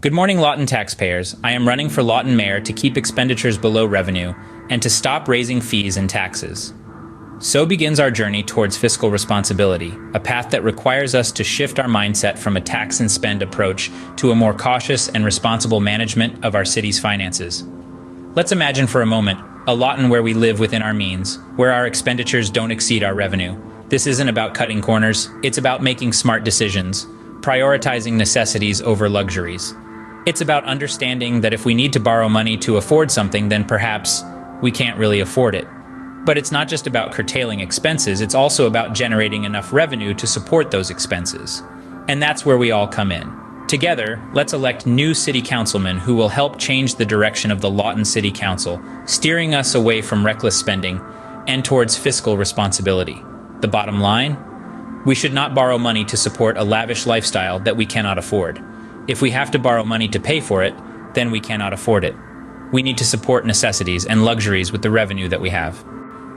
Good morning, Lawton taxpayers. I am running for Lawton Mayor to keep expenditures below revenue and to stop raising fees and taxes. So begins our journey towards fiscal responsibility, a path that requires us to shift our mindset from a tax and spend approach to a more cautious and responsible management of our city's finances. Let's imagine for a moment a Lawton where we live within our means, where our expenditures don't exceed our revenue. This isn't about cutting corners, it's about making smart decisions, prioritizing necessities over luxuries. It's about understanding that if we need to borrow money to afford something, then perhaps we can't really afford it. But it's not just about curtailing expenses, it's also about generating enough revenue to support those expenses. And that's where we all come in. Together, let's elect new city councilmen who will help change the direction of the Lawton City Council, steering us away from reckless spending and towards fiscal responsibility. The bottom line? We should not borrow money to support a lavish lifestyle that we cannot afford. If we have to borrow money to pay for it, then we cannot afford it. We need to support necessities and luxuries with the revenue that we have.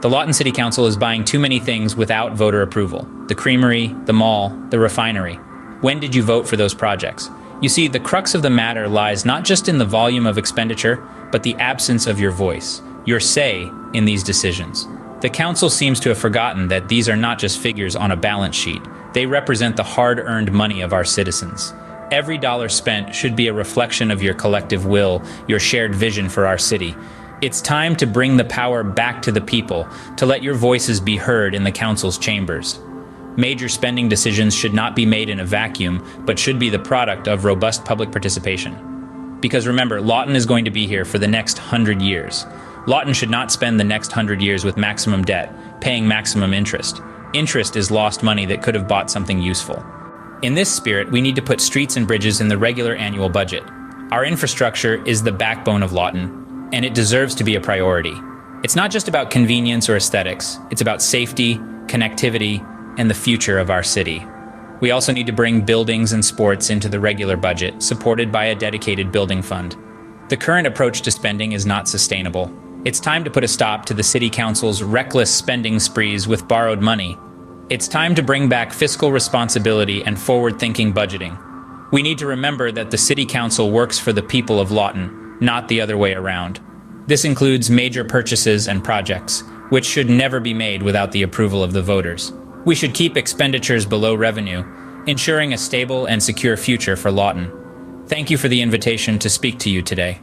The Lawton City Council is buying too many things without voter approval. The creamery, the mall, the refinery. When did you vote for those projects? You see, the crux of the matter lies not just in the volume of expenditure, but the absence of your voice, your say in these decisions. The council seems to have forgotten that these are not just figures on a balance sheet. They represent the hard-earned money of our citizens. Every dollar spent should be a reflection of your collective will, your shared vision for our city. It's time to bring the power back to the people, to let your voices be heard in the council's chambers. Major spending decisions should not be made in a vacuum, but should be the product of robust public participation. Because remember, Lawton is going to be here for the next 100 years. Lawton should not spend the next 100 years with maximum debt, paying maximum interest. Interest is lost money that could have bought something useful. In this spirit, we need to put streets and bridges in the regular annual budget. Our infrastructure is the backbone of Lawton, and it deserves to be a priority. It's not just about convenience or aesthetics, it's about safety, connectivity, and the future of our city. We also need to bring buildings and sports into the regular budget, supported by a dedicated building fund. The current approach to spending is not sustainable. It's time to put a stop to the City Council's reckless spending sprees with borrowed money. It's time to bring back fiscal responsibility and forward-thinking budgeting. We need to remember that the City Council works for the people of Lawton, not the other way around. This includes major purchases and projects, which should never be made without the approval of the voters. We should keep expenditures below revenue, ensuring a stable and secure future for Lawton. Thank you for the invitation to speak to you today.